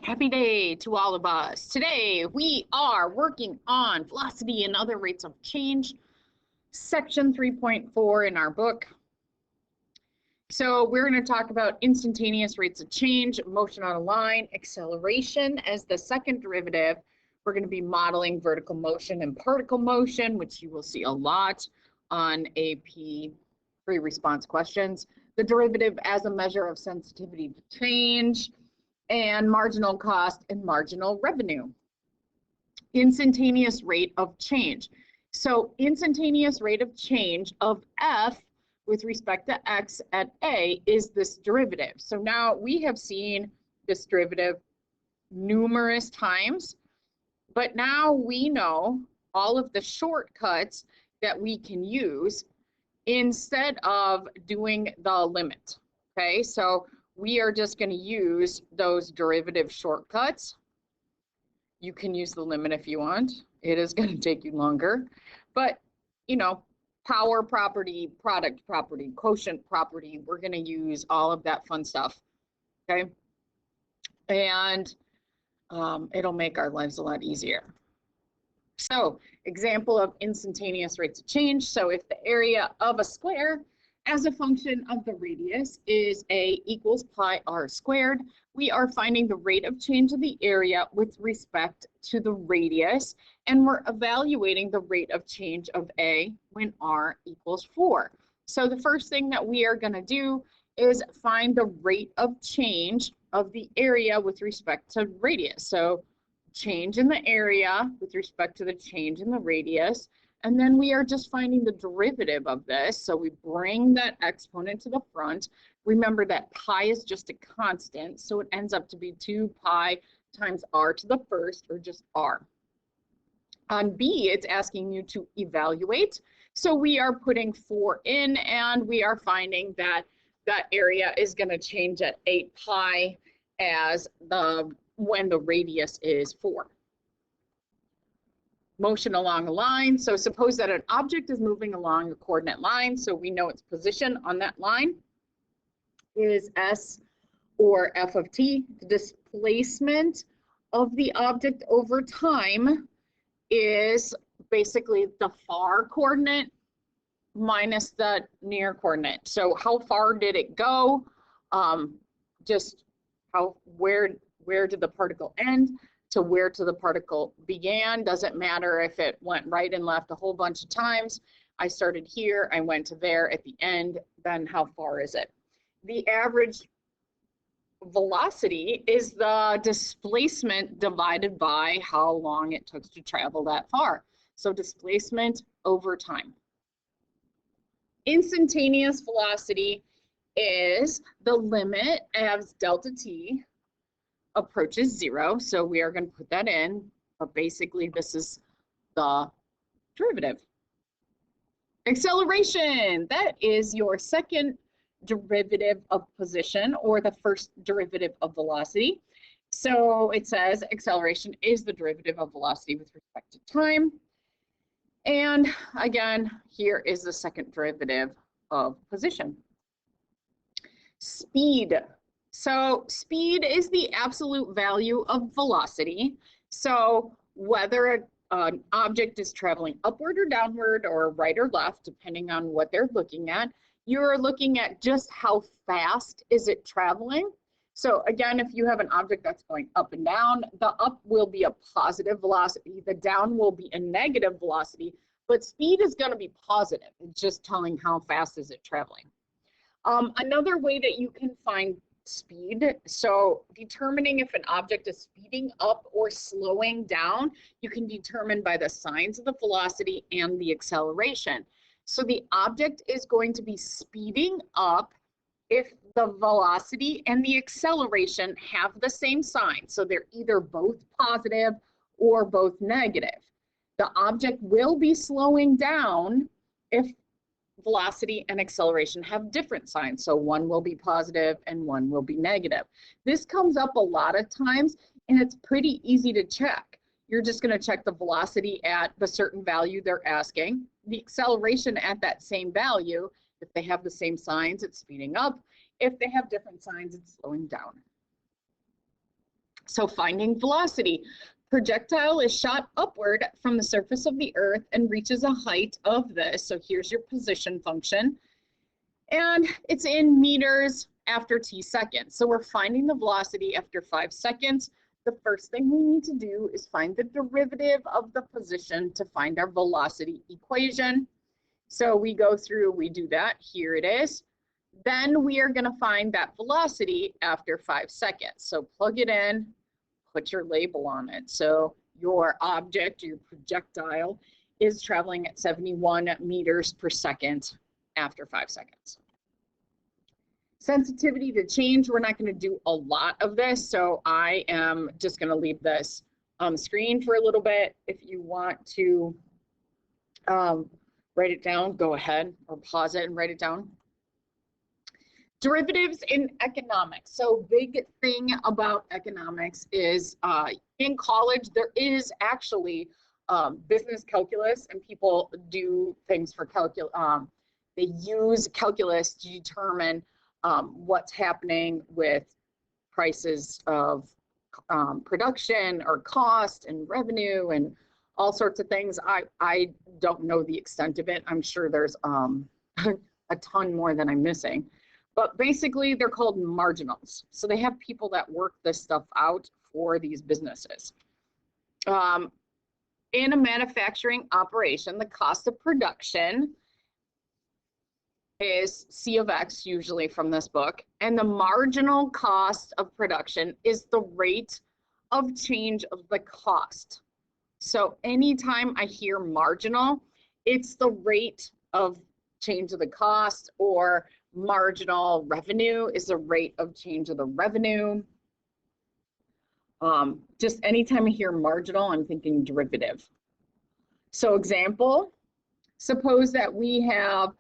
Happy day to all of us. Today we are working on velocity and other rates of change, section 3.4 in our book. So we're going to talk about instantaneous rates of change, motion on a line, acceleration as the second derivative. We're going to be modeling vertical motion and particle motion, which you will see a lot on AP free response questions. The derivative as a measure of sensitivity to change, and marginal cost and marginal revenue. Instantaneous rate of change. So instantaneous rate of change of F with respect to X at A is this derivative. So now we have seen this derivative numerous times, but now we know all of the shortcuts that we can use instead of doing the limit. Okay, so we are just going to use those derivative shortcuts. You can use the limit if you want. It is going to take you longer. But, you know, power property, product property, quotient property, we're going to use all of that fun stuff. Okay? And it'll make our lives a lot easier. So, example of instantaneous rates of change. So if the area of a square as a function of the radius is A equals pi r squared, we are finding the rate of change of the area with respect to the radius, and we're evaluating the rate of change of A when r equals 4. So the first thing that we are going to do is find the rate of change of the area with respect to radius. So change in the area with respect to the change in the radius. And then we are just finding the derivative of this. So we bring that exponent to the front. Remember that pi is just a constant, so it ends up to be 2 pi times r to the first, or just r. On B, it's asking you to evaluate. So we are putting 4 in, and we are finding that that area is going to change at 8 pi as when the radius is 4. Motion along a line. So suppose that an object is moving along a coordinate line, so we know its position on that line is S or F of t. The displacement of the object over time is basically the far coordinate minus the near coordinate. So how far did it go? Just where did the particle end to where to the particle began. Doesn't matter if it went right and left a whole bunch of times. I started here, I went to there at the end, then how far is it? The average velocity is the displacement divided by how long it took to travel that far. So displacement over time. Instantaneous velocity is the limit as delta t approaches 0, so we are going to put that in, but basically this is the derivative. Acceleration, that is your second derivative of position, or the first derivative of velocity. So it says acceleration is the derivative of velocity with respect to time. And again, here is the second derivative of position. Speed. So speed is the absolute value of velocity. So whether an object is traveling upward or downward or right or left, depending on what they're looking at, you're looking at just how fast is it traveling. So again, if you have an object that's going up and down, the up will be a positive velocity, the down will be a negative velocity, but speed is going to be positive. It's just telling how fast is it traveling. Another way that you can find speed, so determining if an object is speeding up or slowing down, you can determine by the signs of the velocity and the acceleration. So the object is going to be speeding up if the velocity and the acceleration have the same sign. So they're either both positive or both negative. The object will be slowing down if velocity and acceleration have different signs. So one will be positive and one will be negative. This comes up a lot of times, and it's pretty easy to check. You're just going to check the velocity at the certain value they're asking, the acceleration at that same value. If they have the same signs, it's speeding up. If they have different signs, it's slowing down. So finding velocity. Projectile is shot upward from the surface of the earth and reaches a height of this. So here's your position function. And it's in meters after t seconds. So we're finding the velocity after 5 seconds. The first thing we need to do is find the derivative of the position to find our velocity equation. So we go through, we do that, here it is. Then we are gonna find that velocity after 5 seconds. So plug it in, put your label on it. So your object, your projectile, is traveling at 71 meters per second after 5 seconds. Sensitivity to change, we're not going to do a lot of this, so I am just going to leave this on the screen for a little bit. If you want to write it down, go ahead, or pause it and write it down. Derivatives in economics. So big thing about economics is in college, there is actually business calculus, and people do things for calculus. They use calculus to determine what's happening with prices of production or cost and revenue and all sorts of things. I don't know the extent of it. I'm sure there's a ton more than I'm missing. But basically, they're called marginals. So they have people that work this stuff out for these businesses. In a manufacturing operation, the cost of production is C of X, usually from this book, and the marginal cost of production is the rate of change of the cost. So anytime I hear marginal, it's the rate of change of the cost, or marginal revenue is the rate of change of the revenue. Just anytime I hear marginal, I'm thinking derivative. So example, suppose that we have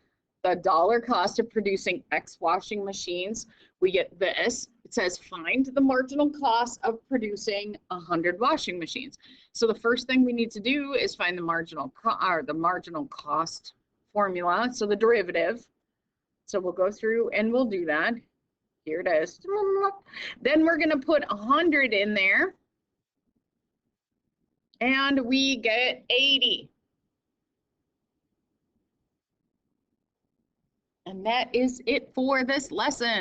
the dollar cost of producing X washing machines. We get this. It says find the marginal cost of producing 100 washing machines. So the first thing we need to do is find the marginal cost formula, so the derivative. So we'll go through and we'll do that. Here it is. Then we're going to put 100 in there, and we get 80. And that is it for this lesson.